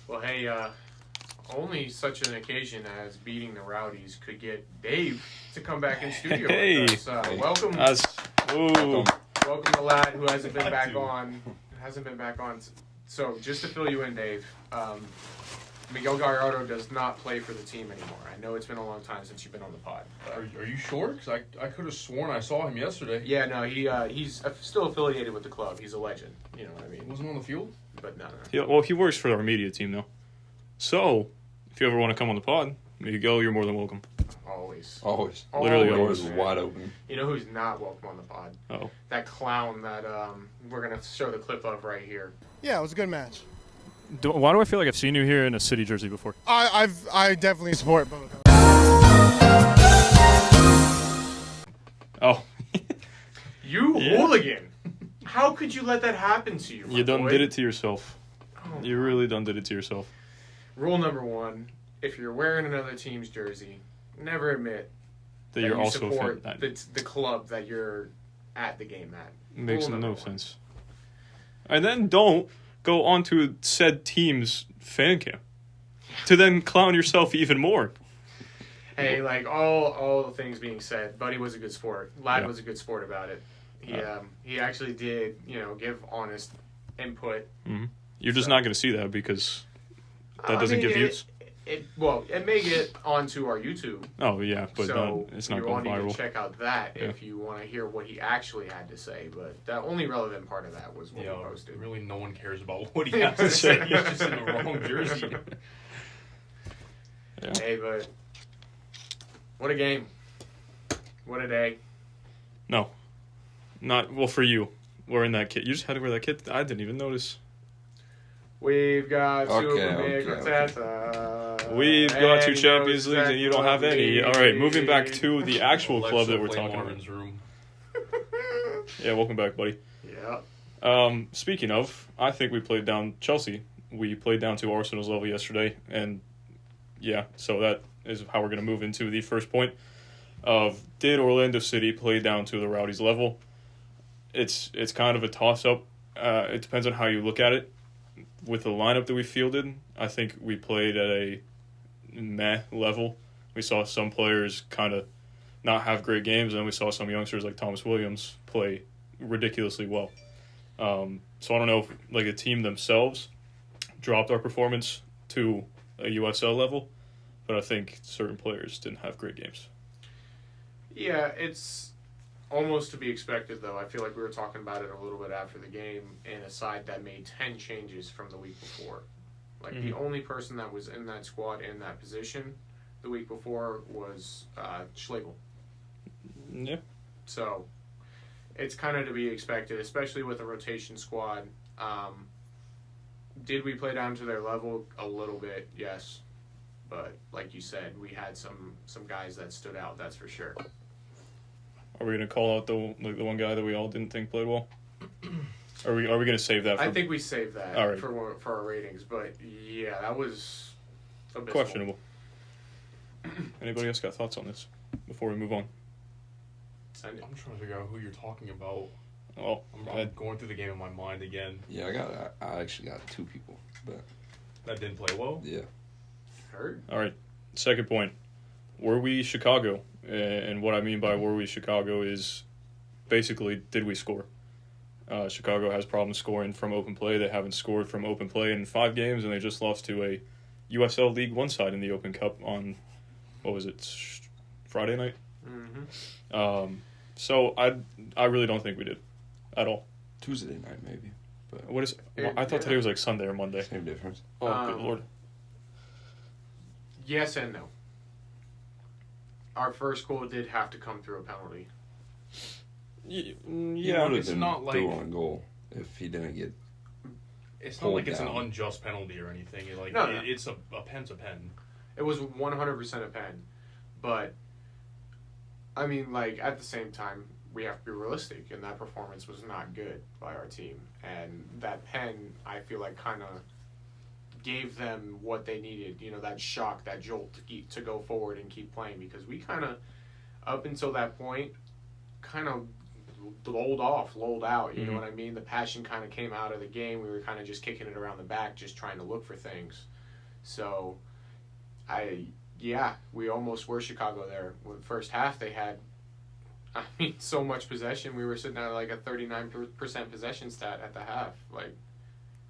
Well, hey, only such an occasion as beating the Rowdies could get Dave to come back in studio with us. Welcome, welcome the lad who hasn't been back on. So, just to fill you in, Dave, Miguel Gallardo does not play for the team anymore. I know it's been a long time since you've been on the pod. Are you sure? Because I could have sworn I saw him yesterday. Yeah, no, he's still affiliated with the club. He's a legend. You know what I mean? He wasn't on the field? But no. Well, he works for our media team, though. So, if you ever want to come on the pod, Miguel, you're more than welcome. Always. Literally always wide open. You know who's not welcome on the pod? Oh. That clown that we're going to show the clip of right here. Yeah, it was a good match. Why do I feel like I've seen you here in a City jersey before? I definitely support both. Oh. You hooligan. How could you let that happen to you, You done boy? did it to yourself. Oh, You really done did it to yourself. Rule number 1, if you're wearing another team's jersey, never admit That you're you also support a fan. the club that you're at the game at. Makes Rule no number 1. sense. And then don't go onto said team's fan cam to then clown yourself even more. Hey, like all the things being said, Buddy was a good sport. Lad was a good sport about it. He actually did, give honest input. Mm-hmm. You're just not going to see that because that doesn't give views. It may get onto our YouTube. Oh yeah, but So it's not you going all need viral. to check out that if you want to hear what he actually had to say. But the only relevant part of that was what we posted. Really, no one cares about what he has to say. He's just in the wrong jersey. Yeah. Hey, but what a game. What a day. No, not well for you. Wearing that kit, you just had to wear that kit. I didn't even notice. We've got Okay. Cannata. We've got 2 Champions Leagues and you don't have any. All right, moving back to the actual club that we're talking about. Room. Yeah, welcome back, buddy. Yeah. Speaking of, I think we played down Chelsea. We played down to Arsenal's level yesterday, and yeah, so that is how we're going to move into the first point of did Orlando City play down to the Rowdies level? It's kind of a toss-up. It depends on how you look at it. With the lineup that we fielded, I think we played at a meh level. We saw some players kind of not have great games, and we saw some youngsters like Thomas Williams play ridiculously well. So I don't know if the team themselves dropped our performance to a USL level, but I think certain players didn't have great games. Yeah, it's almost to be expected, though. I feel like we were talking about it a little bit after the game, in a side that made 10 changes from the week before. The only person that was in that squad in that position the week before was Schlegel. Yeah. So it's kind of to be expected, especially with a rotation squad. Did we play down to their level? A little bit, yes. But like you said, we had some guys that stood out, that's for sure. Are we going to call out the one guy that we all didn't think played well? Are we going to save that for... I think we saved that All right. for our ratings, but yeah, that was abysmal. questionable. Anybody else got thoughts on this before we move on? Send it. I'm trying to figure out who you're talking about. Oh, I'm going through the game in my mind again. Yeah, I actually got 2 people, but That didn't play well? yeah. Heard. all right. Second point. Were we Chicago? And what I mean by were we Chicago is basically, did we score? Chicago has problems scoring from open play. They haven't scored from open play in 5 games, and they just lost to a USL League One side in the Open Cup on, what was it, Friday night? Mm-hmm. So I really don't think we did at all. Tuesday night maybe, but What is? I thought today was like Sunday or Monday. same difference. Oh, good lord. Yes and no. Our first goal did have to come through a penalty. He Yeah, would have it's been not like- through on goal if he didn't get. It's not Hold like it's down. an unjust penalty or anything. No. It's a pen's a pen. It was 100% a pen, but I mean, at the same time, we have to be realistic, and that performance was not good by our team. And that pen, I feel like, kind of gave them what they needed. That shock, that jolt to go forward and keep playing, because we kind of, up until that point, kind of lulled out. You know what I mean? The passion kind of came out of the game. We were kind of just kicking it around the back, just trying to look for things. So, we almost were Chicago there. When the first half, they had, so much possession. We were sitting at like a 39% possession stat at the half. Like,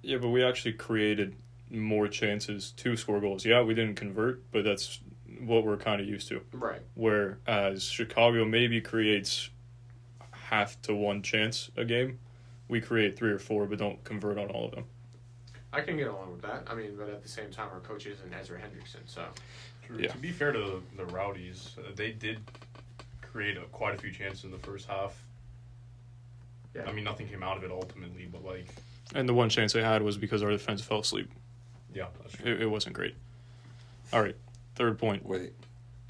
Yeah, but we actually created more chances to score goals. Yeah, we didn't convert, but that's what we're kind of used to. right. Whereas Chicago maybe creates half to one chance a game, we create 3 or 4, but don't convert on all of them. I can get along with that. I mean, but at the same time, our coach isn't Ezra Hendrickson, so. True. Yeah. To be fair to the Rowdies, they did create quite a few chances in the first half. Yeah. I mean, nothing came out of it ultimately, but like, And the one chance they had was because our defense fell asleep. yeah, that's true. It wasn't great. All right, third point. Wait,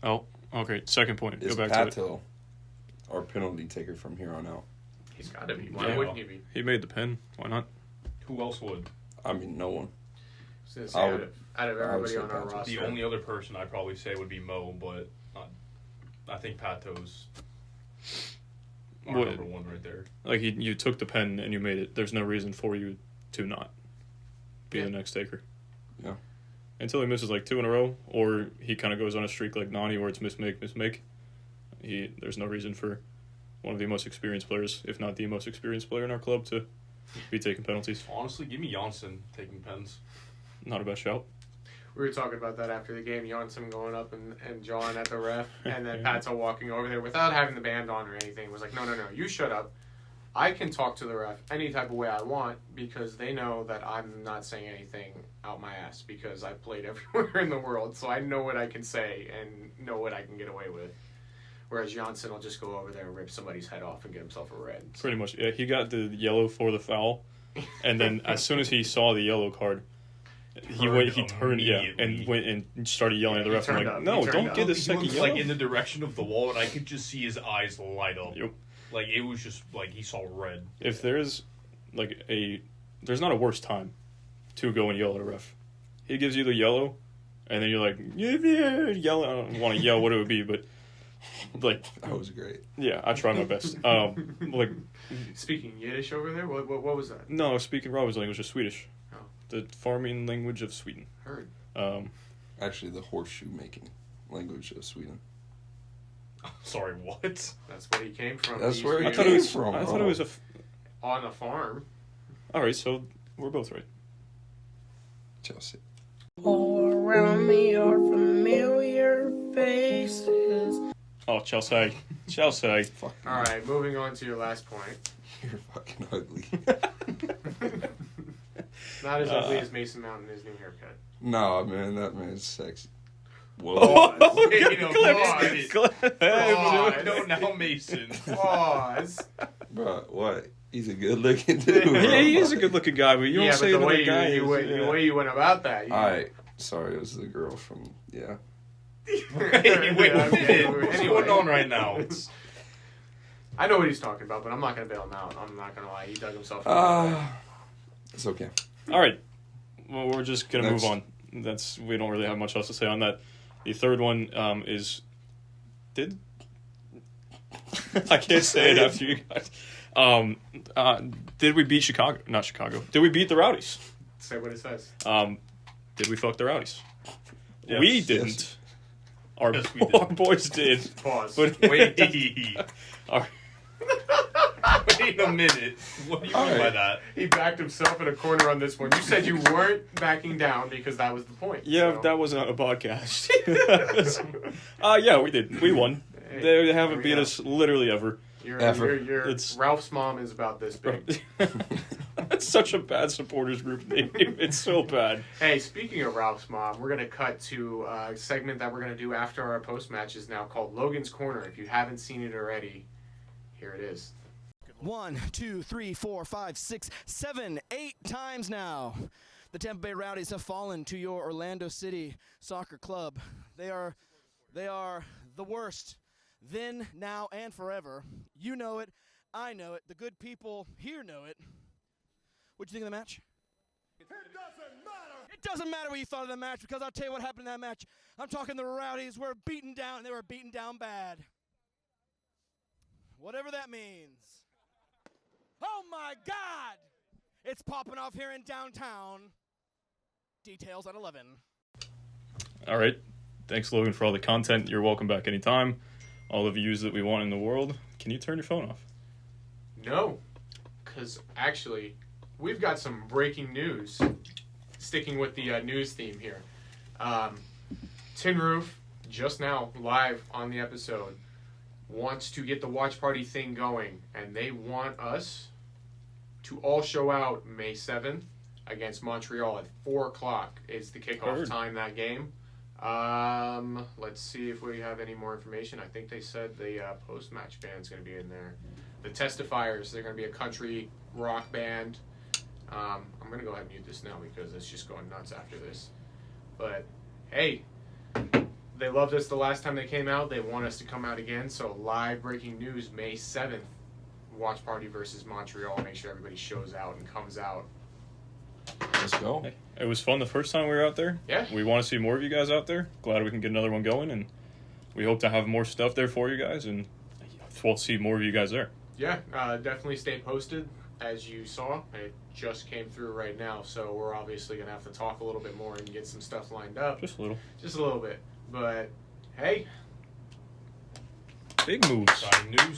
Oh, okay, second point. is Go back to it. Patel our penalty taker from here on out? He's got to be. Why Yeah. wouldn't he be? He made the pen. Why not? Who else would? I mean, no one. I was gonna say, I would- out of I would everybody say on our Patrick. roster. The only other person I'd probably say would be Mo, but I think Pato's our What- number one right there. Like you took the pen and you made it. There's no reason for you to not be Yeah. the next taker. Yeah. Until he misses like 2 in a row, or he kind of goes on a streak like Nani where it's miss make. There's no reason for one of the most experienced players, if not the most experienced player in our club, to be taking penalties. Honestly, give me Janssen taking pens. Not a bad shout. We were talking about that after the game. Janssen going up and jawing at the ref, and then Yeah. Patel walking over there without having the band on or anything. Was like, no, you shut up. I can talk to the ref any type of way I want because they know that I'm not saying anything out my ass because I've played everywhere in the world, so I know what I can say and know what I can get away with. Whereas Janssen will just go over there and rip somebody's head off and get himself a red. So, Pretty much. Yeah, he got the yellow for the foul, and then as soon as he saw the yellow card, he turned and went and started yelling at the he ref. I'm turned like, up. no, He turned don't up. get the He second was yellow. like in the direction of the wall, and I could just see his eyes light up. Yep. Like it was just like he saw red. If there's there's not a worse time to go and yell at a ref. He gives you the yellow, and then you're like, yell. I don't want to yell what it would be, but like, That was great. yeah, I try my best. Like, speaking Yiddish over there, what was that? no, speaking Robert's language is Swedish, Oh. the farming language of Sweden. Heard. Actually, the horseshoe making language of Sweden. Sorry, what? That's where he came from. That's He where used he to be came from. I thought it was on a farm. All right, so we're both right. Chelsea. All around me are familiar faces. Oh, Chelsea. Fuck. All right, moving on to your last point. You're fucking ugly. Not as ugly as Mason Mount in his new haircut. Nah, man, that man's sexy. Whoa. Wait a minute. Pause. No, now Mason. Pause. Bro, what? He's a good looking dude. Bro. He is a good-looking guy, but you don't Yeah, say but that the way a guy you, is, the way you went about that. You, Alright, sorry, it was the girl from, yeah. Wait, Okay, what's anyway. going on right now? I know what he's talking about, but I'm not going to bail him out. I'm not going to lie. He dug himself It's okay. All right. Well, we're just going to move Next. on. We don't really have much else to say on that. The third one is... I can't say it after you guys. Did we beat Chicago? Not Chicago. Did we beat the Rowdies? Say what it says. Did we fuck the Rowdies? Yes. We didn't. Our, Yes, we did. our boys did. Pause. But Wait. Our- Wait a minute. What do you mean by that? He backed himself in a corner on this one. You said you weren't backing down because that was the point. yeah, so. that wasn't on a podcast. Yeah, we did. We won. Hey, They there haven't we beat go. us literally ever. Ever. It's- Ralph's mom is about this big. That's such a bad supporters group name. It's so bad. Hey, speaking of Ralph's mom, we're going to cut to a segment that we're going to do after our post-match is now called Logan's Corner. If you haven't seen it already, here it is. 1, 2, 3, 4, 5, 6, 7, 8 times now. The Tampa Bay Rowdies have fallen to your Orlando City Soccer Club. They are the worst. Then, now, and forever. You know it. I know it. The good people here know it. What'd you think of the match? It doesn't matter what you thought of the match because I'll tell you what happened in that match. I'm talking the Rowdies were beaten down, and they were beaten down bad. Whatever that means. Oh my God! It's popping off here in downtown. Details at 11. All right. Thanks, Logan, for all the content. You're welcome back anytime. All the views that we want in the world. Can you turn your phone off? No, because actually, we've got some breaking news. Sticking with the news theme here. Tin Roof, just now, live on the episode, wants to get the watch party thing going, and they want us to all show out May 7th against Montreal at 4 o'clock is the kickoff time that game. Let's see if we have any more information. I think they said the post-match band's going to be in there. The Testifiers, they're going to be a country rock band. I'm going to go ahead and mute this now because it's just going nuts after this. But, hey, they loved us the last time they came out. They want us to come out again. So, live breaking news, May 7th, watch party versus Montreal. Make sure everybody shows out and comes out. Let's go. Hey, it was fun the first time we were out there. Yeah. We want to see more of you guys out there. Glad we can get another one going, and we hope to have more stuff there for you guys, and we'll see more of you guys there. Yeah, definitely stay posted. As you saw, it just came through right now, so we're obviously going to have to talk a little bit more and get some stuff lined up. Just a little. Just a little bit. But, hey. Big moves. Exciting news.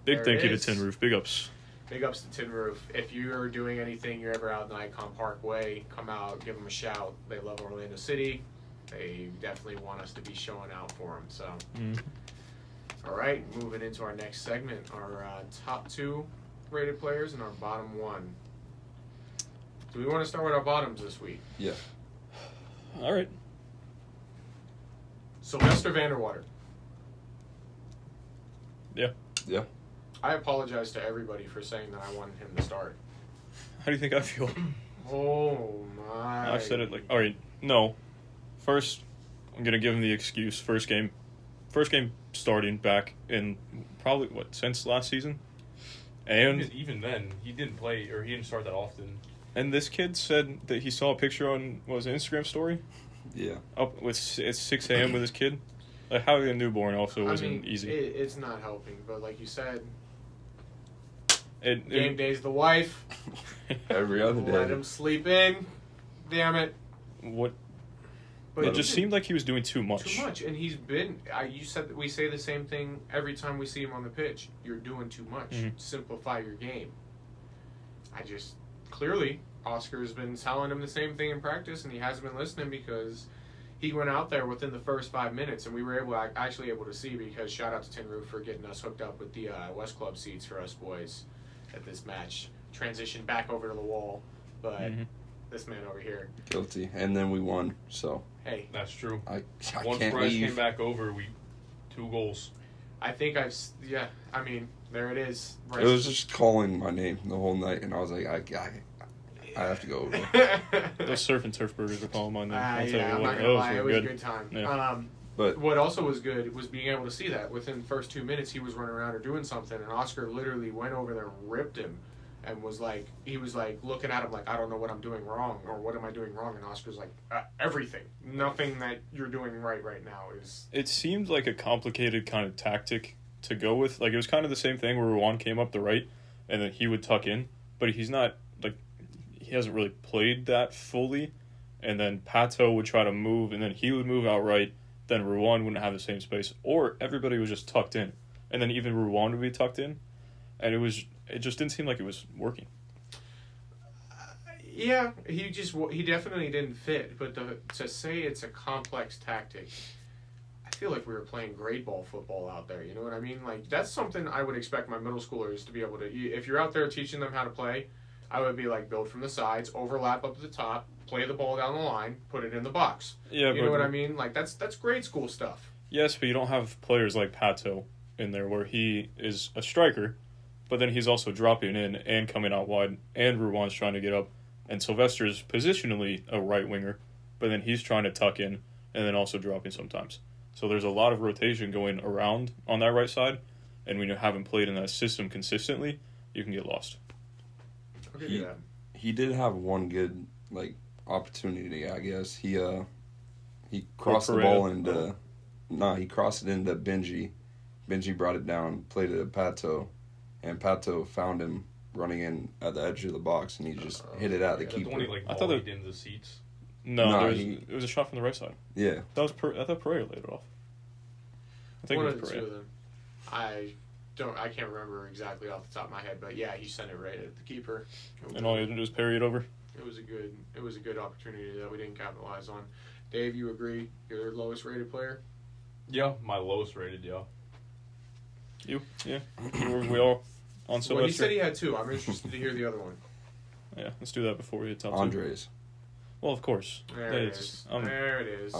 Big There thank it you to is. Tin Roof. Big ups. Big ups to Tin Roof. If you're doing anything, you're ever out in Icon Parkway, come out, give them a shout. They love Orlando City. They definitely want us to be showing out for them. So, all right, moving into our next segment, our top 2 rated players and our bottom 1. Do we want to start with our bottoms this week? Yeah. All right. Sylvester Vanderwater. Yeah. Yeah. I apologize to everybody for saying that I wanted him to start. How do you think I feel? Oh, my. I've said it like, all right, no. First, I'm going to give him the excuse. First game starting back in probably, since last season? And Even then, he didn't play, or he didn't start that often. And this kid said that he saw a picture on, what was it, Instagram story? Yeah. Up at 6 a.m. with his kid. Like, having a newborn also wasn't easy. It's not helping, but like you said, Game game day's the wife. Every other day. Let him sleep in. Damn it. What? But It just seemed like he was doing too much. too much, and he's been. You said that we say the same thing every time we see him on the pitch. You're doing too much. Mhm. Simplify your game. Clearly, Oscar's been telling him the same thing in practice, and he hasn't been listening because he went out there within the first 5 minutes, and we were actually able to see because shout out to Tin Roof for getting us hooked up with the West Club seats for us boys at this match. Transitioned back over to the wall, but this man over here. Guilty. And then we won, so. Hey, That's true. I Once can't Bryce leave. came back over, 2 goals. I think I mean, there it is. It was just calling my name the whole night, and I was like, I have to go over. Those surf and turf burgers are calling my name. I'll tell Yeah, you I'm what, not gonna those lie, were it was good. a good time. Yeah. But What also was good was being able to see that within the first 2 minutes he was running around or doing something, and Oscar literally went over there and ripped him, and was like looking at him like, I don't know what I'm doing wrong, or what am I doing wrong, and Oscar's like, everything, nothing that you're doing right now is. It seemed like a complicated kind of tactic to go with. Like, it was kind of the same thing where Ruan came up the right, and then he would tuck in, but he's not, like, he hasn't really played that fully, and then Pato would try to move, and then he would move out right, then Ruan wouldn't have the same space, or everybody was just tucked in, and then even Ruan would be tucked in, and it just didn't seem like it was working. Yeah, he definitely didn't fit, but to say it's a complex tactic, I feel like we were playing grade ball football out there, you know what I mean? Like, that's something I would expect my middle schoolers to be able to, if you're out there teaching them how to play, I would be like, build from the sides, overlap up to the top, play the ball down the line, put it in the box. Yeah, you know what I mean? Like, that's grade school stuff. Yes, but you don't have players like Pato in there where he is a striker, but then he's also dropping in and coming out wide, and Ruan's trying to get up, and Sylvester's positionally a right winger, but then he's trying to tuck in and then also dropping sometimes. So there's a lot of rotation going around on that right side, and when you haven't played in that system consistently, you can get lost. I'll give you that. he did have one good opportunity, I guess. He crossed the ball into he crossed it into Benji. Benji brought it down, played it at Pato, and Pato found him running in at the edge of the box, and he just hit it out of the That's the keeper. one he I thought volleyed into the seats. Nah, it was a shot from the right side. Yeah. That was I thought Pereira laid it off. I think One it of was the two Pereira. of them. I can't remember exactly off the top of my head, but yeah, he sent it right at the keeper. And all you had to do was parry it over. It was a good opportunity that we didn't capitalize on. Dave, you agree? You're their lowest rated player? Yeah, my lowest rated, yeah. You? Yeah. we all on Sylvester? Well, he said he had two. I'm interested to hear the other one. Yeah, let's do that before we hit top two. Andres. Well, of course. There it is. There it is.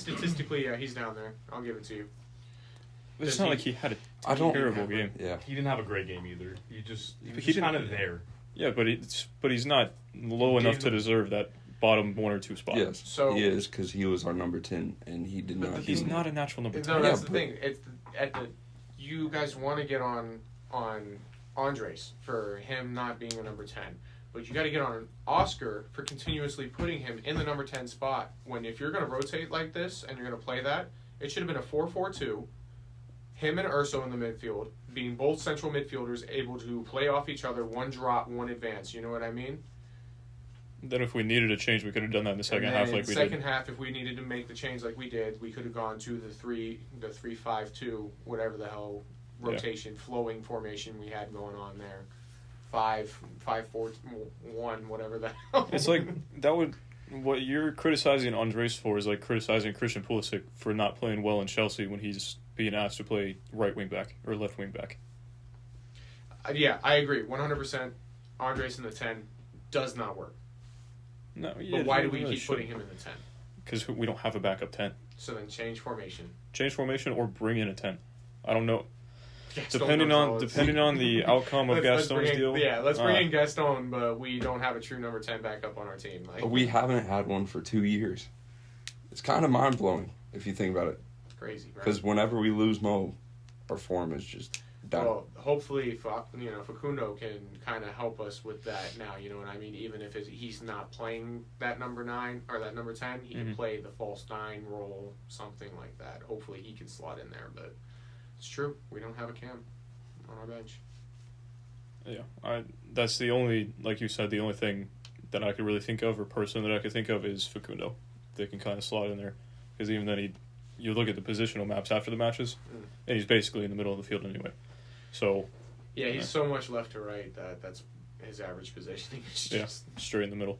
Statistically, yeah, he's down there. I'll give it to you. It's not like he had a terrible game. Yeah. He didn't have a great game either. He was He just kind of there. Yeah, but he's not low enough to deserve that bottom 1 or 2 spot. Yes, So- he is, because he was our number 10, and he did not. He's not a natural number 10. No, that's Yeah, the thing. It's you guys want to get on Andres for him not being a number 10, but you got to get on Oscar for continuously putting him in the number 10 spot. When if you're going to rotate like this and you're going to play that, it should have been a 4-4-2. Him and Urso in the midfield, being both central midfielders, able to play off each other, one drop, one advance. You know what I mean? Then if we needed a change, we could have done that in the second And half then like we second did. half, if we needed to make the change like we did, we could have gone to the 3-5-2, whatever the hell rotation, flowing formation we had going on there. 5-4-1, whatever the hell. It's like what you're criticizing Andres for is like criticizing Christian Pulisic for not playing well in Chelsea when he's being asked to play right wing back or left wing back. Yeah, I agree, 100%. Andres in the 10 does not work. No, But why do we keep putting him in the 10? Because we don't have a backup 10. So then change formation. Change formation or bring in a 10. I don't know. Gaston Depending Gonzalez. on the outcome of Gaston's deal. Yeah, let's bring in Gaston, but we don't have a true number 10 backup on our team. Like, We haven't had one for 2 years. It's kind of mind blowing if you think about it. crazy, right? Because whenever we lose Mo, our form is just done. Well, hopefully, Facundo can kind of help us with that now. You know what I mean? Even if he's not playing that number 9 or that number 10, he can play the false 9 role, something like that. Hopefully, he can slot in there. But it's true, we don't have a Cam on our bench. Yeah, that's the only, like you said, the only thing that I could really think of, or person that I could think of, is Facundo. They can kind of slot in there, because even then you look at the positional maps after the matches, and he's basically in the middle of the field anyway. So yeah, he's so much left to right that's his average positioning. Is just straight in the middle.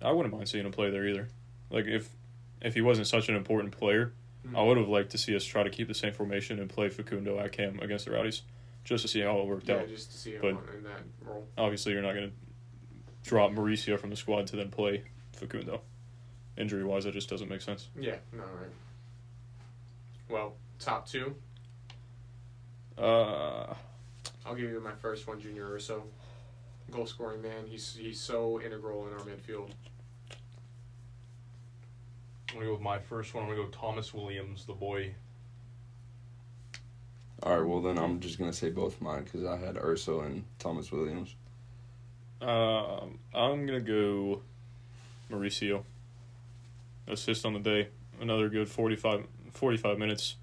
I wouldn't mind seeing him play there either. Like if he wasn't such an important player, I would have liked to see us try to keep the same formation and play Facundo at Cam against the Rowdies, just to see how it worked out. Yeah, just to see him But in that role. Obviously, you're not going to drop Mauricio from the squad to then play Facundo. Injury-wise, that just doesn't make sense. Yeah, no, right. Well, top 2. Uh, I'll give you my first one, Junior Urso. Goal-scoring man. He's so integral in our midfield. I'm going to go with my first one. I'm going to go Thomas Williams, the boy. All right, well, then I'm just going to say both mine because I had Urso and Thomas Williams. I'm going to go Mauricio. Assist on the day. Another good 45 minutes.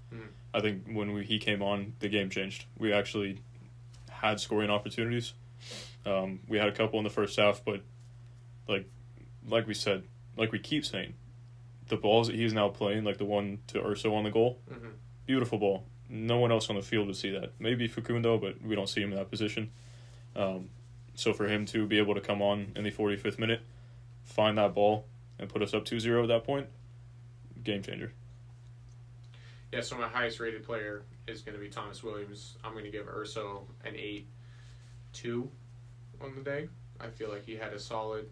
I think when he came on, the game changed. We actually had scoring opportunities. We had a couple in the first half, but like we said, like we keep saying, the balls that he's now playing, like the one to Urso on the goal, beautiful ball. No one else on the field would see that. Maybe Facundo, but we don't see him in that position. So for him to be able to come on in the 45th minute, find that ball, and put us up 2-0 at that point, game changer. Yeah, so my highest rated player is going to be Thomas Williams. I'm going to give Urso an 8-2 on the day. I feel like he had a solid...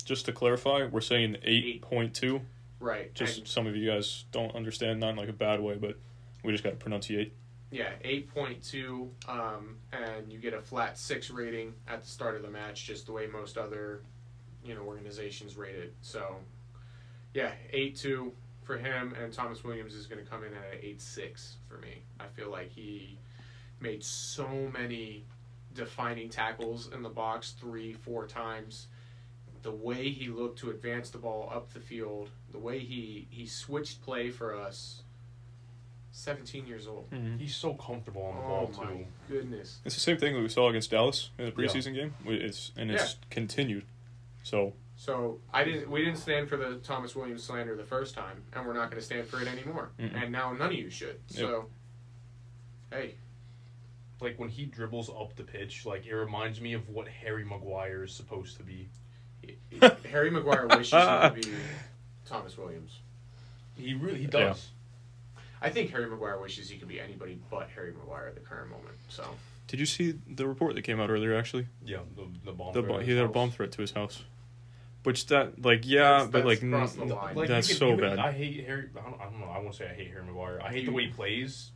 Just to clarify, we're saying 8.2. Right. Just some of you guys don't understand, not in like a bad way, but we just got to pronunciate. Yeah, 8.2, and you get a flat 6 rating at the start of the match, just the way most other, organizations rate it. So, yeah, 8.2 for him, and Thomas Williams is going to come in at an 8.6 for me. I feel like he made so many defining tackles in the box 3-4 times. The way he looked to advance the ball up the field, the way he switched play for us. 17 years old. He's so comfortable on the ball, too. Oh, my goodness. It's the same thing that we saw against Dallas in the preseason game. It's continued. So So we didn't stand for the Thomas Williams slander the first time, and we're not going to stand for it anymore. Mm-mm. And now none of you should. So, hey. Like, when he dribbles up the pitch, like, it reminds me of what Harry Maguire is supposed to be. Harry Maguire wishes he could be Thomas Williams. He does. I think Harry Maguire wishes he could be anybody but Harry Maguire at the current moment. So. Did you see the report that came out earlier? Actually, Yeah, the bomb. he had a bomb threat to his house. Which but like crossed the line. Like, that's so bad. I hate Harry. I don't know. I won't say I hate Harry Maguire. I hate the way he plays.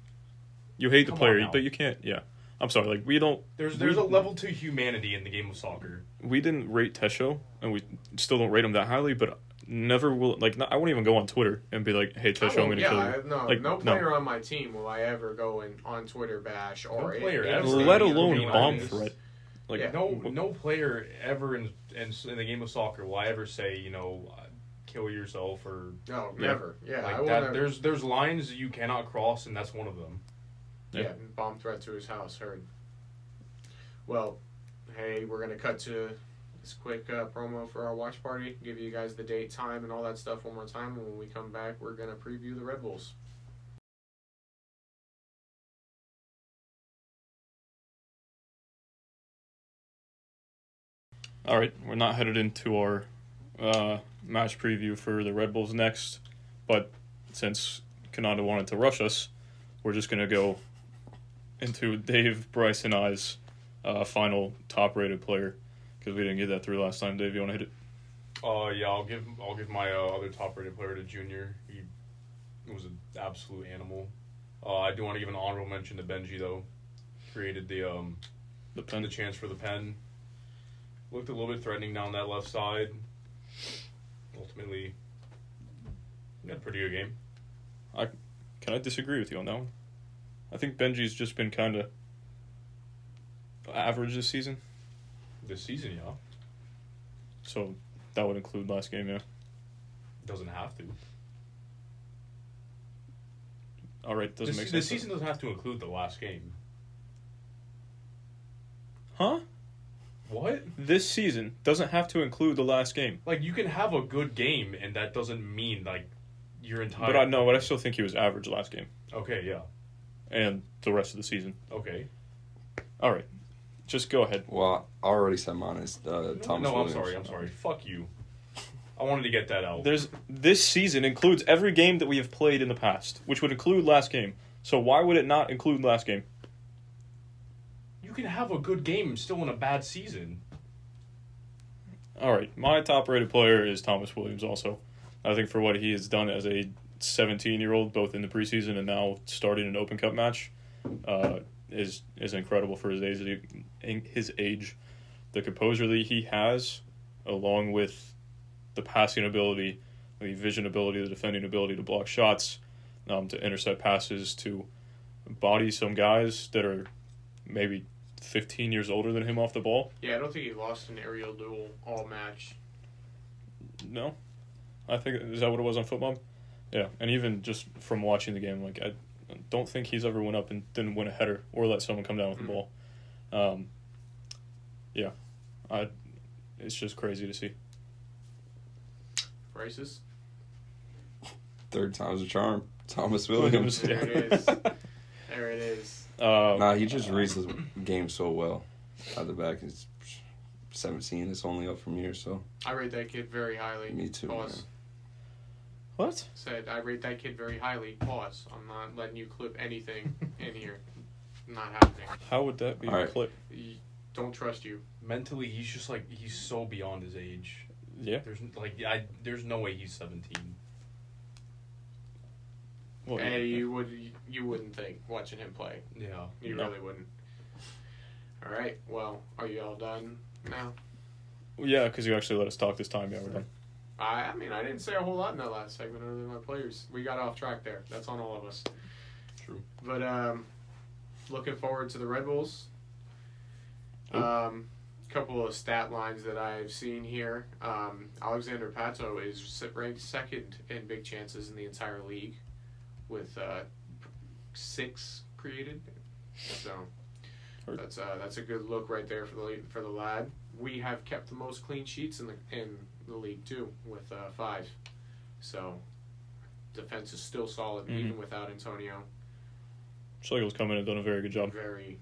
You hate the Come player, on now. but you can't. Yeah, I'm sorry. Like we don't. There's a level to humanity in the game of soccer. We didn't rate Tesho, and we still don't rate him that highly. But never will. Like I won't even go on Twitter and be like, "Hey Tesho, I'm going to kill you." No player on my team will I ever go on Twitter bash or No player ever. Let Stadium alone games. bomb threat. Like Yeah. No player ever in the game of soccer will I ever say, kill yourself or No, never. Yeah, like I will that. never. There's lines you cannot cross, and that's one of them. Yeah, bomb threat to his house. Heard. Well, hey, we're gonna cut to this quick promo for our watch party. Give you guys the date, time, and all that stuff one more time. And when we come back, we're gonna preview the Red Bulls. All right, we're not headed into our match preview for the Red Bulls next, but since Cannata wanted to rush us, we're just going to go into Dave, Bryce, and I's final top-rated player because we didn't get that through last time. Dave, you want to hit it? Yeah, I'll give my other top-rated player to Junior. He was an absolute animal. I do want to give an honorable mention to Benji though. Created The pen. the chance for the pen. Looked a little bit threatening down that left side. Ultimately, he had a pretty good game. Can I disagree with you on that one? I think Benji's just been kind of average this season. This season, yeah. So that would include last game, yeah. Doesn't have to. All right, doesn't make sense. This season doesn't have to include the last game. Huh? What? This season doesn't have to include the last game. Like, you can have a good game, and that doesn't mean, like, your entire... But I still think he was average last game. Okay, yeah. And the rest of the season. Okay. All right. Just go ahead. Well, I already said mine is Thomas Williams. I'm sorry. Fuck you. I wanted to get that out. This season includes every game that we have played in the past, which would include last game. So why would it not include last game? You can have a good game still in a bad season. All right. My top-rated player is Thomas Williams also. I think for what he has done as a 17-year-old, both in the preseason and now starting an Open Cup match, is incredible for his age. The composure that he has, along with the passing ability, the vision ability, the defending ability to block shots, to intercept passes, to body some guys that are maybe 15 years older than him off the ball. Yeah, I don't think he lost an aerial duel all match. No, I think is that what it was on football. Yeah, and even just from watching the game, like I don't think he's ever went up and didn't win a header or let someone come down with the ball. It's just crazy to see. Bryce's? Third time's a charm. Thomas Williams. There it is. There it is. He just reads his game so well. At the back, he's 17. It's only up from here, so. I rate that kid very highly. Me too, Pause. man. What? Said, I rate that kid very highly. Pause. I'm not letting you clip anything in here. Not happening. How would that be All a right. clip? Don't trust you. Mentally, he's just like, he's so beyond his age. Yeah. There's no way he's 17. Well, Hey, you wouldn't think watching him play. Yeah. You No. really wouldn't. All right. Well, are you all done now? Yeah, because you actually let us talk this time. Yeah, we're done. I mean, I didn't say a whole lot in that last segment other than my players. We got off track there. That's on all of us. True. But looking forward to the Red Bulls. Couple of stat lines that I've seen here. Alexander Pato is ranked second in big chances in the entire league, with 6 created. So that's a good look right there for the lad. We have kept the most clean sheets in the league too with 5. So defense is still solid even without Antonio. Schlegel's come in and done a very good job. Very.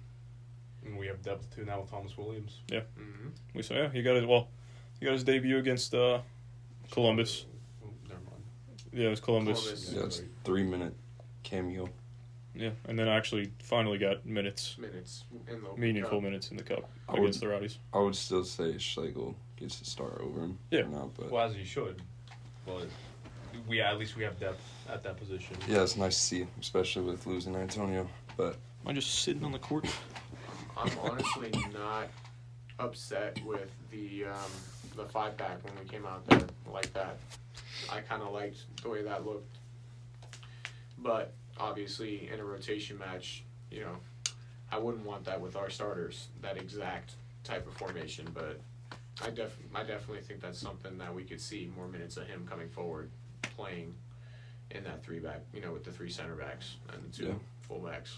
And we have depth too now with Thomas Williams. Yeah. Mm-hmm. We saw, he got his debut against Columbus. Oh, never mind. Yeah, it was Columbus. Yeah, it's 3-minute cameo. Yeah, and then actually finally got minutes, In the meaningful cup. minutes in the cup I against the Rowdies. I would still say Schlegel gets to start over him. Yeah. Now, but Well, as he should. But at least we have depth at that position. yeah, it's nice to see, especially with losing Antonio. But Am I just sitting on the court? I'm honestly not upset with the 5-back when we came out there like that. I kind of liked the way that looked. But obviously, in a rotation match, I wouldn't want that with our starters, that exact type of formation. But I definitely think that's something that we could see more minutes of him coming forward, playing in that 3-back, with the 3 center backs and the 2 full-backs.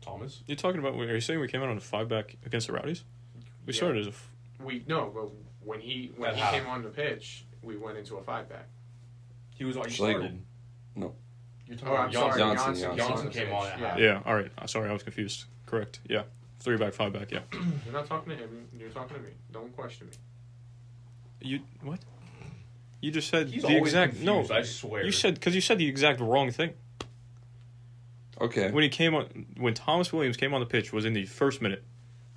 Thomas? You're talking about? Are you saying we came out on a 5-back against the Rowdies? We started as a. But when he came on the pitch, we went into a 5-back. He was on. Schlegel. Started. No. You're Oh, I'm sorry, Janssen. Janssen came on at half. Yeah, all right. Sorry, I was confused. Correct. Yeah, 3-back, 5-back. Yeah. You're not talking to him. You're talking to me. Don't question me. You what? You just said He's the always exact confused, no. I swear. You said because you said the exact wrong thing. Okay. When Thomas Williams came on the pitch was in the first minute,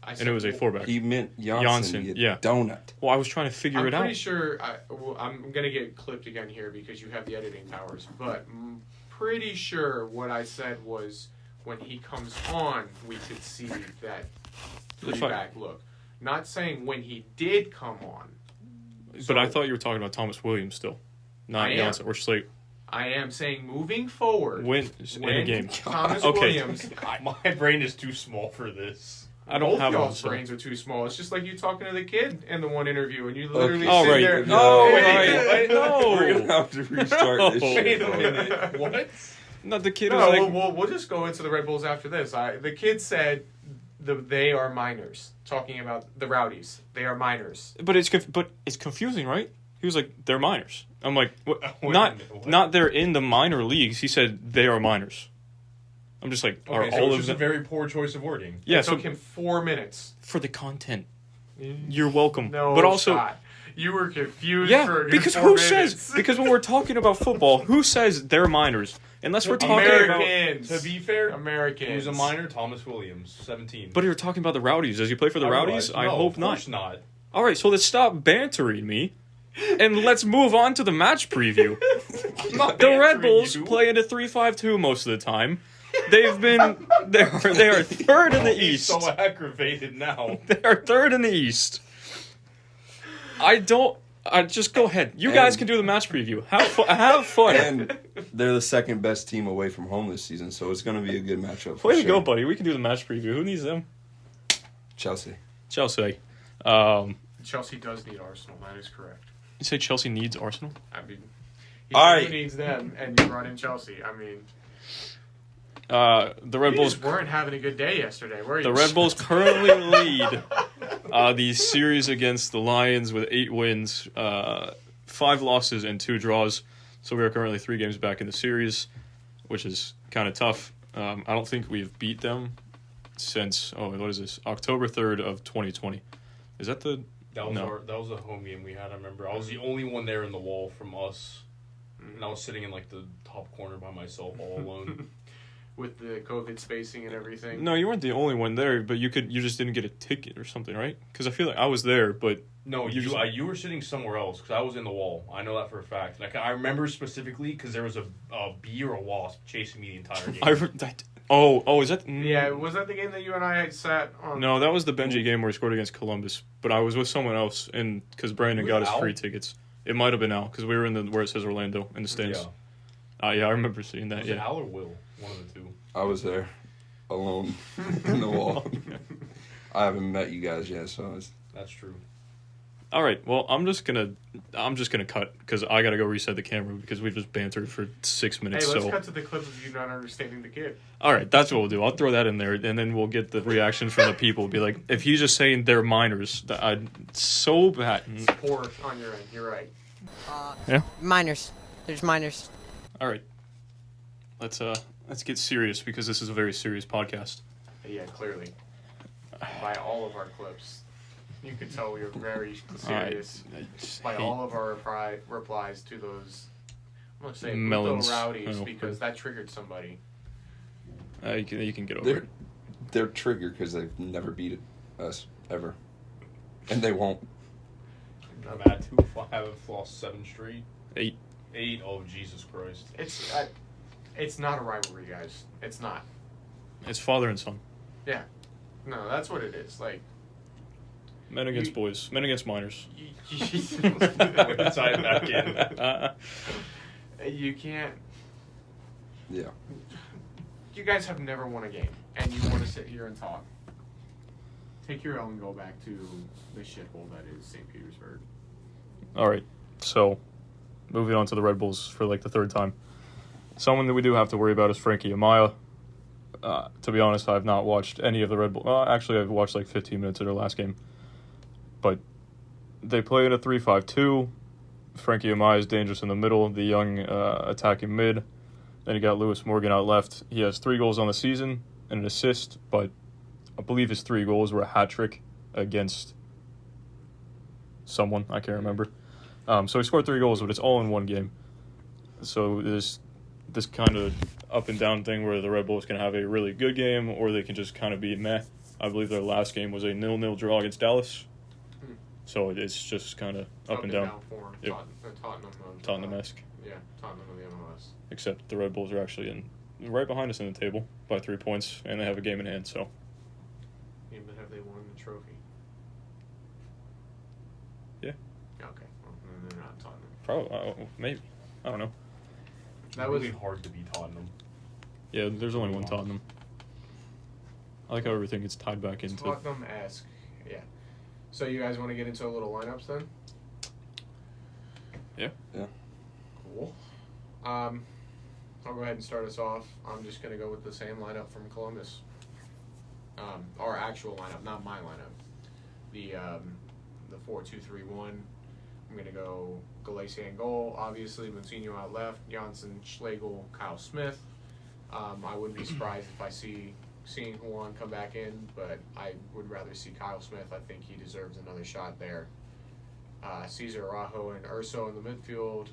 I and it was a 4-back. He meant Janssen, Janssen, you yeah. donut. Well, I was trying to figure it out. I'm pretty sure I'm going to get clipped again here because you have the editing powers, but I'm pretty sure what I said was when he comes on, we could see that 3-back look. Not saying when he did come on. But I thought you were talking about Thomas Williams still, not Janssen or Slate. I am saying moving forward. In a game. Thomas Okay. Williams. My brain is too small for this. I don't Both have one. y'all's brains are too small. It's just like you talking to the kid in the one interview, and you literally Oh, sit right. there. No, wait, no. We're gonna have to restart this No. shit. Wait a bro. minute. What? No, the kid No, was like, we'll just go into the Red Bulls after this. The kid said they are minors, talking about the Rowdies. They are minors. but it's confusing, right? He was like, they're minors. I'm like, what? Wait a not minute, what? not they're in the minor leagues. He said they are minors. I'm just like, are Okay, so all it's of just them? a very poor choice of wording. Yeah, It so took him 4 minutes. for the content, you're welcome. No but also, shot. You were confused for yeah, a good because 4 who minutes. says? Because when we're talking about football, who says they're minors? Unless we're talking about. Americans. To be fair, Americans. he was a minor, Thomas Williams, 17. But you're talking about the Rowdies. Does he play for the Rowdies? I No, hope of not. course not. All right, so let's stop bantering me, and let's move on to the match preview. I'm not The Red bantering Bulls you. play in a 3-5-2 most of the time. They are third in the He's East. so aggravated now. They are third in the East. Just go ahead. You guys can do the match preview. Have fun. And they're the second best team away from home this season, so it's going to be a good matchup. For Way to sure. go, buddy. We can do the match preview. Who needs them? Chelsea. Chelsea. Chelsea does need Arsenal. That is correct. You say Chelsea needs Arsenal? I mean, All he right. needs them, and you brought in Chelsea. I mean, The Red you Bulls. just weren't having a good day yesterday, were you? The Red Bulls currently lead the series against the Lions with 8 wins, 5 losses, and 2 draws. So we are currently 3 games back in the series, which is kind of tough. I don't think we've beat them since, what is this? October 3rd of 2020. Is that the... That was No. that was a home game we had. I remember. I was the only one there in the wall from us, and I was sitting in like the top corner by myself, all alone. With the COVID spacing and everything. No, you weren't the only one there, but you just didn't get a ticket or something, right? Because I feel like I was there, but... No, You just- you were sitting somewhere else because I was in the wall. I know that for a fact. And I remember specifically because there was a bee or a wasp chasing me the entire game. Is that... Yeah, was that the game that you and I had sat on? No, that was the Benji game where he scored against Columbus. But I was with someone else, and because Brandon got Was us Al? free tickets. It might have been Al, because we were in the where it says Orlando in the stands. Yeah. I remember seeing that. Was it Yeah, Al or Will? One of the two. I was there, alone, in the wall. I haven't met you guys yet, so it's... That's true. All right. Well, I'm just gonna cut because I gotta go reset the camera because we've just bantered for 6 minutes. Hey, let's so cut to the clip of you not understanding the kid. all right, that's what we'll do. I'll throw that in there, and then we'll get the reactions from the people. Be like, if he's just saying they're minors, I'd so bad. It's poor on your end. You're right. Minors. There's minors. All right. Let's get serious because this is a very serious podcast. Yeah, clearly. By all of our clips. You could tell we were very serious by all of our replies to those, I'm going to say, Melons. rowdies, because that triggered somebody. You can get over it. They're triggered because they've never beat us, ever. And they won't. I'm at 2. Haven't lost 7 straight. 8. 8? Oh, Jesus Christ. It's not a rivalry, guys. It's not. It's father and son. Yeah. No, that's what it is. Like, Men against boys. Men against minors. Tie it back in. You can't. Yeah. You guys have never won a game, and you want to sit here and talk. Take your L and go back to the shithole that is St. Petersburg. All right. So, moving on to the Red Bulls for like the third time. Someone that we do have to worry about is Frankie Amaya. To be honest, I've not watched any of the Red Bull. Actually, I've watched like 15 minutes of their last game. But they play in a 3-5-2. Frankie Amaya is dangerous in the middle, the young attacking mid. Then you got Lewis Morgan out left. He has 3 goals on the season and an assist, but I believe his 3 goals were a hat trick against someone. I can't remember. So he scored 3 goals, but it's all in one game. So there's this kind of up and down thing where the Red Bulls can have a really good game or they can just kind of be meh. I believe their last game was a 0-0 draw against Dallas. So it's just kind of up and down. Form. Yep. Tottenham-esque. Yeah, Tottenham of the MLS. Except the Red Bulls are actually right behind us in the table by 3 points, and they have a game in hand. So. Yeah, but have they won the trophy? Yeah. Okay. Well, then they're not Tottenham. Probably. Maybe. I don't know. That was really hard to beat Tottenham. Yeah, there's only one Tottenham. I like how everything gets tied back into. Tottenham-esque. Yeah. So you guys want to get into a little lineups then? Yeah. Yeah. Cool. I'll go ahead and start us off. I'm just going to go with the same lineup from Columbus. Our actual lineup, not my lineup. The 4-2-3-1. I'm going to go Galacia in goal, obviously. Monsigno out left. Janssen, Schlegel, Kyle Smith. I wouldn't be surprised if I seeing Juan come back in, but I would rather see Kyle Smith. I think he deserves another shot there. Cesar Araujo and Urso in the midfield.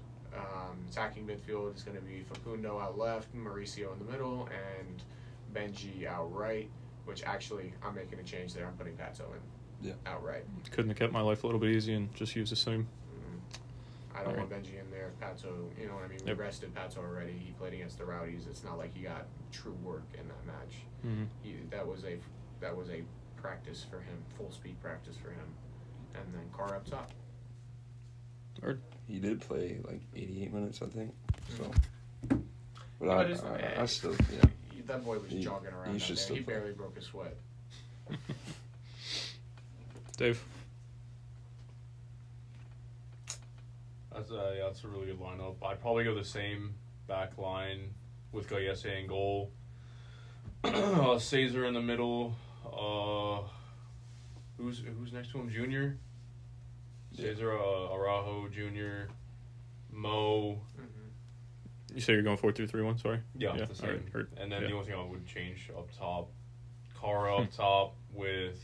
Attacking midfield is going to be Facundo out left, Mauricio in the middle, and Benji out right, which actually I'm making a change there. I'm putting Pato in outright. Couldn't have kept my life a little bit easy and just used the same. I don't want Benji in there. Pato, you know what I mean? We rested Pato already. He played against the Rowdies. It's not like he got true work in that match. Mm-hmm. That was a practice for him, full speed practice for him. And then Carr up top. He did play like 88 minutes, I think. So, but I still, that boy was jogging around out there. He barely broke a sweat. Dave. That's a really good lineup. I'd probably go the same back line with Gallese in goal. Cesar in the middle. Who's next to him? Junior? Cesar Araujo Jr. Mo. Mm-hmm. You say you're going 4-2-3-1, sorry? Yeah, the same. Right. And then the only thing I would change up top, Cara up top with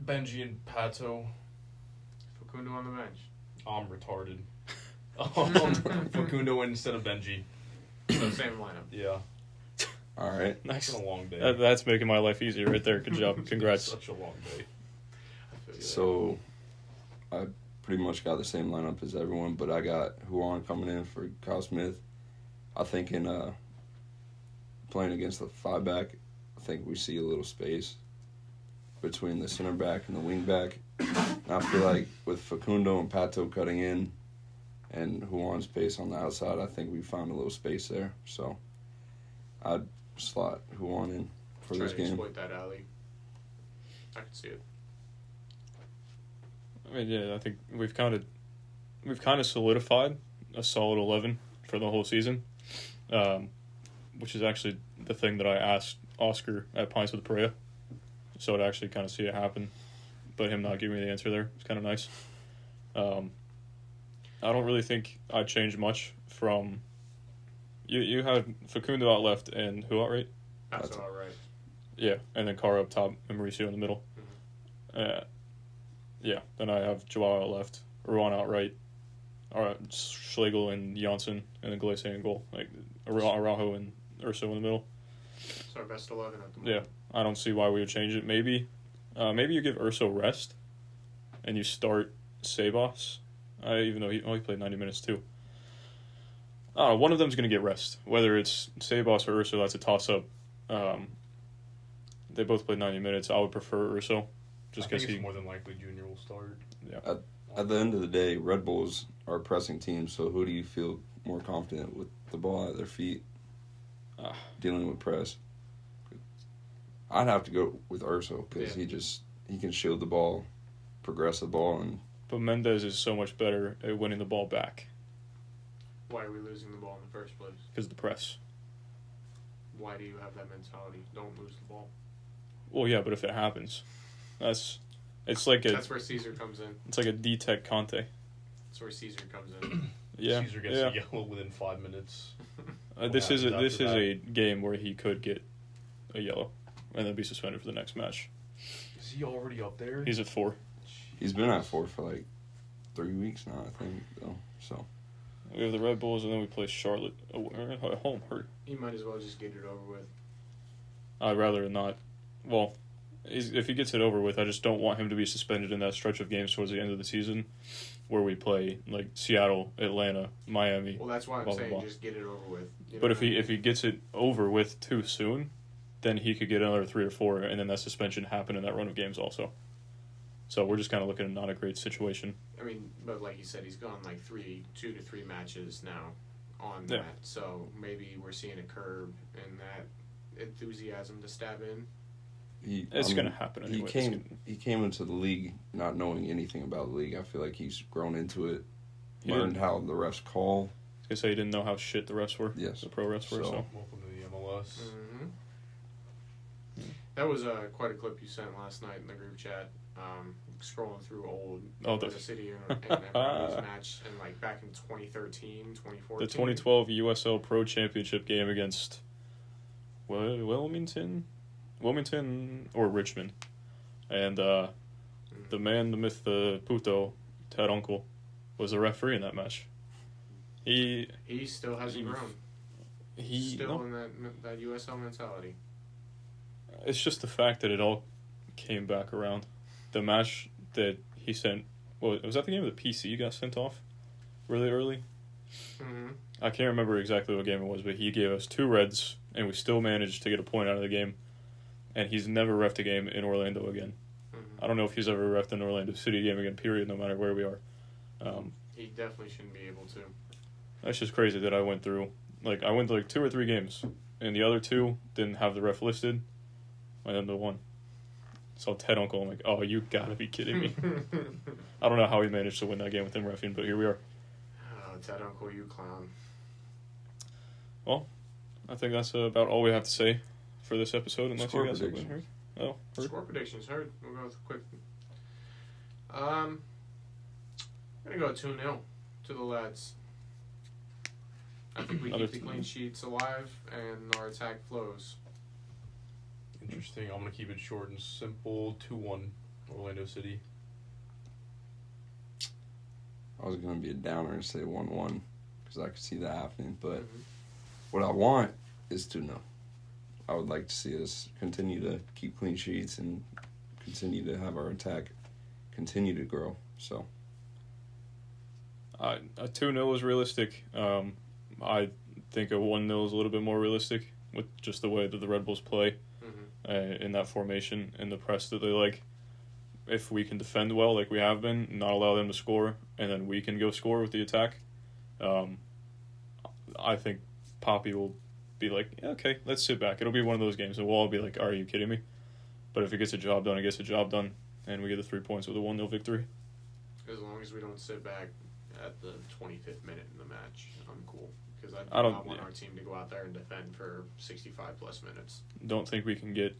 Benji and Pato. Facundo on the bench. I'm retarded. Facundo instead of Benji. So same lineup. Yeah. All right. Nice. It's been a long day. That's making my life easier right there. Good job. Congrats. Such a long day. So, I pretty much got the same lineup as everyone, but I got Juan coming in for Kyle Smith. I think in playing against the 5-back, I think we see a little space between the center back and the wing back. And I feel like with Facundo and Pato cutting in and Juan's pace on the outside, I think we found a little space there. So I'd slot who won in for Try this to game. exploit that alley. I can see it. I mean, yeah, I think we've kind of solidified a solid 11 for the whole season, which is actually the thing that I asked Oscar at Pints with Perea. So to actually kind of see it happen, but him not giving me the answer there, it's kind of nice. I don't really think I changed much from. You had Facundo out left and who out right? That's all right. Yeah, and then Cara up top and Mauricio in the middle. Yeah, then I have Joao out left, Ruan out right, Schlegel and Janssen, and then Glace in goal. Like Araujo and Urso in the middle. It's our best 11 at the moment. Yeah, I don't see why we would change it. Maybe you give Urso rest, and you start Sebas. Even though he played 90 minutes too. I don't know, one of them's going to get rest. Whether it's Sebas or Urso, that's a toss-up. They both played 90 minutes. I would prefer Urso. Just because it's more than likely Junior will start. Yeah. At the end of the day, Red Bulls are a pressing team, so who do you feel more confident with the ball at their feet dealing with press? I'd have to go with Urso because he can shield the ball, progress the ball. But Mendez is so much better at winning the ball back. Why are we losing the ball in the first place? Because of the press. Why do you have that mentality? Don't lose the ball. Well, yeah, but if it happens, that's where Caesar comes in. It's like a D-Tech Conte. That's where Caesar comes in. Yeah, Caesar gets a yellow within 5 minutes. This is a game where he could get a yellow and then be suspended for the next match. Is he already up there? He's at 4. He's been at 4 for like 3 weeks now, I think. So we have the Red Bulls, and then we play Charlotte at home. He might as well just get it over with. I'd rather not. Well, if he gets it over with, I just don't want him to be suspended in that stretch of games towards the end of the season where we play like Seattle, Atlanta, Miami. Well, that's why I'm saying just get it over with. But if he gets it over with too soon, then he could get another 3 or 4, and then that suspension happen in that run of games also. So we're just kind of looking at not a great situation. I mean, but like you said, he's gone like 2 to 3 matches now on that. So maybe we're seeing a curve in that enthusiasm to stab in. It's going to happen anyway. He came into the league not knowing anything about the league. I feel like he's grown into it, learned how the refs call. I was going to say he didn't know how shit the refs were. Yes. The pro refs were. So. Welcome to the MLS. Mm-hmm. That was quite a clip you sent last night in the group chat. Scrolling through old the City and Rowdies match and like back in 2013, 2014. The 2012 USL Pro Championship game against Wilmington or Richmond, and the man, the myth, the puto, Ted Uncle, was the referee in that match. He still hasn't grown. He's still in that USL mentality. It's just the fact that it all came back around. The match that he sent, was that the game of the PC got sent off really early? Mm-hmm. I can't remember exactly what game it was, but he gave us 2 reds, and we still managed to get a point out of the game. And he's never reffed a game in Orlando again. Mm-hmm. I don't know if he's ever reffed an Orlando City game again, period, no matter where we are. He definitely shouldn't be able to. That's just crazy that I went through 2 or 3 games, and the other 2 didn't have the ref listed, and then the one. Saw Ted Uncle, I'm like, oh, you gotta be kidding me. I don't know how he managed to win that game with him reffing, but here we are. Oh, Ted Uncle, you clown. Well, I think that's about all we have to say for this episode, unless you guys have been heard. Oh, heard? Score predictions, heard. We'll go with a quick. I'm gonna go 2-0 to the lads. I think we keep the clean sheets alive and our attack flows. Interesting. I'm going to keep it short and simple. 2-1 Orlando City. I was going to be a downer and say 1-1 because I could see that happening. But what I want is 2-0. I would like to see us continue to keep clean sheets and continue to have our attack continue to grow. So, a 2-0 is realistic. I think a 1-0 is a little bit more realistic with just the way that the Red Bulls play. In that formation and the press that they like. If we can defend well like we have been, not allow them to score, and then we can go score with the attack, I think Poppy will be like, yeah, okay, let's sit back. It'll be one of those games, and we'll all be like, are you kidding me? But if it gets a job done, it gets a job done, and we get the 3 points with a 1-0 victory. As long as we don't sit back at the 25th minute in the match, I'm cool. Because I don't not want our team to go out there and defend for 65-plus minutes. Don't think we can get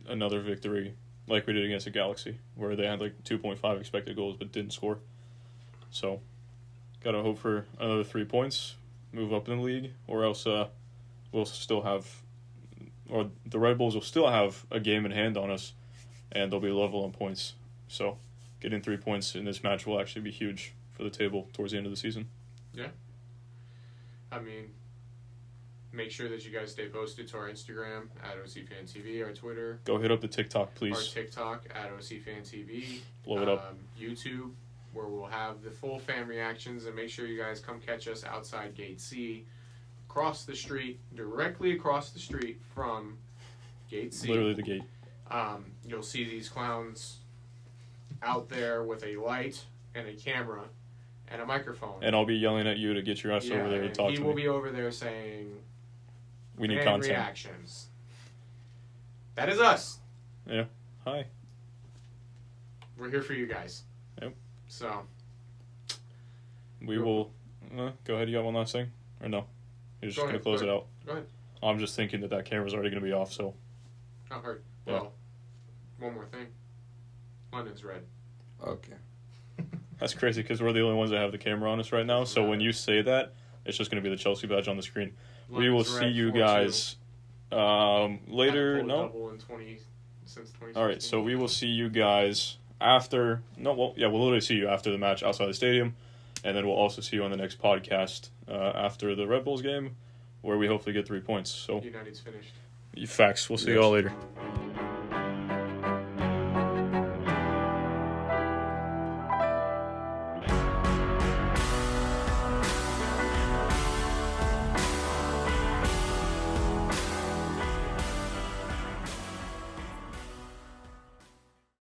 another victory like we did against the Galaxy, where they had like 2.5 expected goals but didn't score. So, gotta hope for another 3 points, move up in the league, or else we'll still have, or the Red Bulls will still have a game in hand on us, and they'll be level on points. So, getting 3 points in this match will actually be huge for the table towards the end of the season. Yeah. I mean, make sure that you guys stay posted to our Instagram at OCFanTV, our Twitter. Go hit up the TikTok, please. Our TikTok at OCFanTV. Blow it up. YouTube, where we'll have the full fan reactions, and make sure you guys come catch us outside Gate C, across the street, directly across the street from Gate C. Literally the gate. You'll see these clowns out there with a light and a camera and a microphone. And I'll be yelling at you to get your ass over there and talk to me. He will be over there saying, we need fan content. reactions. That is us. Yeah. Hi. We're here for you guys. Yep. So. We will. Go ahead. You got one last thing? Or no? You're just going to close it out? Go ahead. I'm just thinking that camera's already going to be off, so. Oh, heard. Yeah. Well, one more thing. London's red. Okay. That's crazy because we're the only ones that have the camera on us right now. So when you say that, it's just going to be the Chelsea badge on the screen. We will see you guys later. No. Double in since 2016. All right. So we will see you guys after. No. Well, yeah. We'll literally see you after the match outside the stadium, and then we'll also see you on the next podcast after the Red Bulls game, where we hopefully get 3 points. So. United's finished. Facts. We'll see you all later.